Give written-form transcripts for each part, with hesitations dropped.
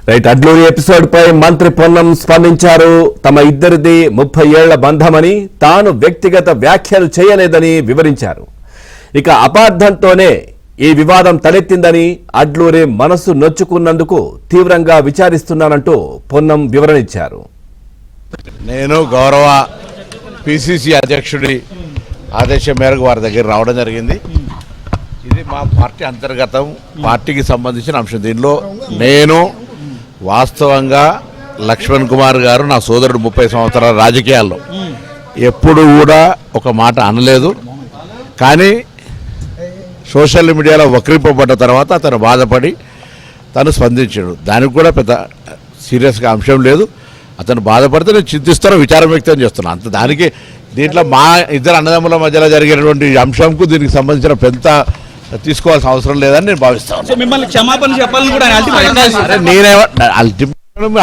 Right, Adluri episode పై మంత్రి పొన్నం స్పందించారు. తమ ఇద్దరిది 30 ఏళ్ల బంధమని, తాను వ్యక్తిగత వ్యాఖ్యలు చేయలేదని వివరించారు. ఇక అపార్థంతోనే ఈ వివాదం తలెత్తిందని, అడ్లూరి మనసు నొచ్చుకున్నందుకు తీవ్రంగా విచారిస్తున్నానంటూ పొన్నం వివరణ ఇచ్చారు. నేను గౌరవ పిసిసి అధ్యక్షుడి ఆదేశం మేరకు వారి దగ్గర రావడం జరిగింది. ఇది మా పార్టీ అంతర్గతం, పార్టీకి సంబంధించిన అంశం. దీనిలో నేను వాస్తవంగా లక్ష్మణ్ కుమార్ గారు నా సోదరుడు 30 సంవత్సరాల రాజకీయాల్లో ఎప్పుడు కూడా ఒక మాట అనలేదు. కానీ సోషల్ మీడియాలో వక్రీపబడ్డ తర్వాత అతను బాధపడి తను స్పందించాడు. దానికి కూడా పెద్ద సీరియస్గా అంశం లేదు. అతను బాధపడితే నేను చింతిస్తాను, విచారం వ్యక్తం చేస్తున్నాను అంత. దానికి దీంట్లో మా ఇద్దరు అన్నదమ్ముల మధ్యలో జరిగినటువంటి అంశంకు దీనికి సంబంధించిన పెద్ద తీసుకోవాల్సిన అవసరం లేదని నేను భావిస్తాను. మిమ్మల్ని క్షమాపణ చెప్పాలని కూడా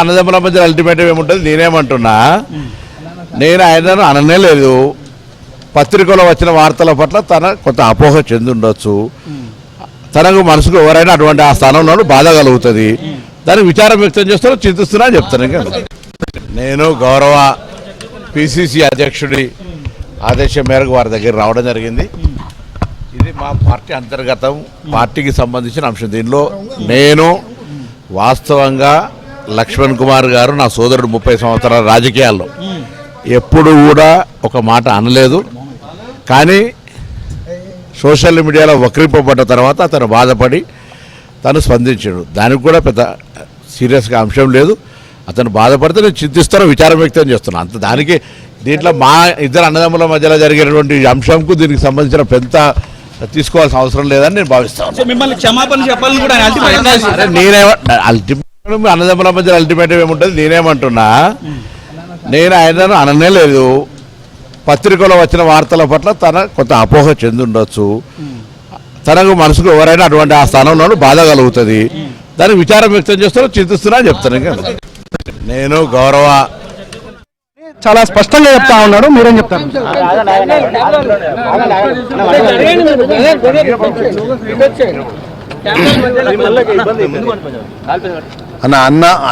అన్నదమ్ముల మధ్య అల్టిమేట్ ఏముంటుంది? నేనేమంటున్నా, నేను ఆయనను అననే లేదు. పత్రికలో వచ్చిన వార్తల పట్ల తన కొంత అపోహ చెంది ఉండొచ్చు. తనకు మనసుకు ఎవరైనా అటువంటి ఆ స్థానంలో బాధ కలుగుతుంది. దానికి విచారం వ్యక్తం చేస్తున్నా, చింతిస్తున్నా అని చెప్తాను. ఇంకా నేను గౌరవ పిసిసి అధ్యక్షుడి ఆదేశం మేరకు వారి దగ్గర రావడం జరిగింది. ఇది మా పార్టీ అంతర్గతం, పార్టీకి సంబంధించిన అంశం. దీనిలో నేను వాస్తవంగా లక్ష్మణ్ కుమార్ గారు నా సోదరుడు 30 సంవత్సరాల రాజకీయాల్లో ఎప్పుడు కూడా ఒక మాట అనలేదు. కానీ సోషల్ మీడియాలో వక్రీపబడ్డ తర్వాత అతను బాధపడి తను స్పందించాడు. దానికి కూడా పెద్ద సీరియస్గా అంశం లేదు. అతను బాధపడితే నేను చింతిస్తాను, విచారం వ్యక్తం చేస్తున్నాను అంత. దానికి దీంట్లో మా ఇద్దరు అన్నదమ్ముల మధ్యలో జరిగినటువంటి అంశంకు దీనికి సంబంధించిన పెద్ద తీసుకోవాల్సిన అవసరం లేదని నేను భావిస్తాను. మిమ్మల్ని క్షమాపణ చెప్పాలని కూడా అన్నదమ్ముల మధ్య అల్టిమేట్ ఏముంటుంది? నేనేమంటున్నా, నేను ఆయనను అననే లేదు. పత్రికలో వచ్చిన వార్తల పట్ల తన కొంత అపోహ చెంది ఉండొచ్చు. తనకు మనసుకు ఎవరైనా అటువంటి ఆ స్థానంలో బాధ కలుగుతుంది. దానికి విచారం వ్యక్తం చేస్తున్నా, చింతిస్తున్నా అని చెప్తాను. ఇంకా నేను గౌరవ చాలా స్పష్టంగా చెప్తా ఉన్నాడు. మీరేం చెప్తారు?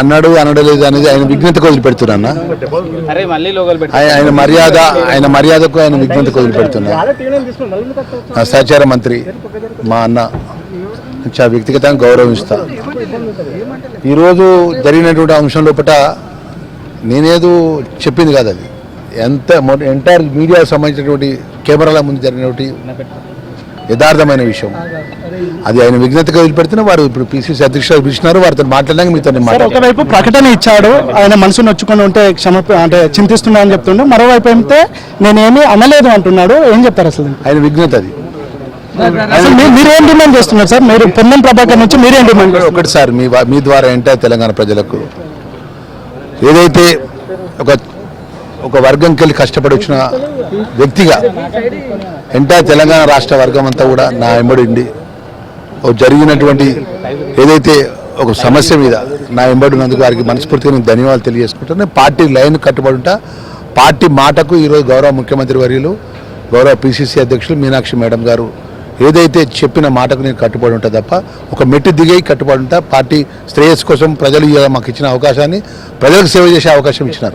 అన్నాడు అనడలేదు అనేది ఆయన విజ్ఞతకు వదిలిపెడుతున్నా అన్న. ఆయన మర్యాదకు ఆయన విజ్ఞతకు వదిలిపెడుతున్నా. సహచార మంత్రి మా అన్న చాలా వ్యక్తిగతంగా గౌరవిస్తా. ఈరోజు జరిగినటువంటి అంశం లోపల నేనేదో చెప్పింది కాదు, అది ఎంటైర్ మీడియాకు సంబంధించినటువంటి కెమెరాల ముందు జరిగినటువంటి యథార్థమైన విషయం. అది ఆయన విజ్ఞతగా వదిలిపెడుతున్నా. వారు ఇప్పుడు పిసిసి అధ్యక్షులు పిలిచినారు, వారితో మాట్లాడడానికి మీతో ఒకవైపు ప్రకటన ఇచ్చాడు, ఆయన మనసు నొచ్చుకొని ఉంటే అంటే చింతిస్తున్నా అని చెప్తుండే. మరోవైపు అయితే నేనేమీ అనలేదు అంటున్నాడు. ఏం చెప్తారు అసలు? ఆయన విజ్ఞత అది. మీరేం డిమాండ్ చేస్తున్నారు సార్? మీరు పొన్నం ప్రభాకర్ నుంచి మీరేం డిమాండ్? ఒకటి సార్, మీ ద్వారా ఎంటైర్ తెలంగాణ ప్రజలకు ఏదైతే ఒక వర్గంకి వెళ్ళి కష్టపడి వచ్చిన వ్యక్తిగా ఎంటైర్ తెలంగాణ రాష్ట్ర వర్గం అంతా కూడా నా వెంబడి జరిగినటువంటి ఏదైతే ఒక సమస్య మీద నా వెంబడినందుకు వారికి మనస్ఫూర్తిగా నేను ధన్యవాదాలు తెలియజేసుకుంటాను. పార్టీ లైన్ కట్టుబడి ఉంటా. పార్టీ మాటకు ఈరోజు గౌరవ ముఖ్యమంత్రి వర్యులు, గౌరవ పిసిసి అధ్యక్షులు మీనాక్షి మేడం గారు ఏదైతే చెప్పిన మాటకు నేను కట్టుబడి ఉంటా తప్ప ఒక మెట్టు దిగి కట్టుబడి ఉంటా. పార్టీ శ్రేయస్సు కోసం ప్రజలు మాకు ఇచ్చిన అవకాశాన్ని, ప్రజలకు సేవ చేసే అవకాశం ఇచ్చినారు.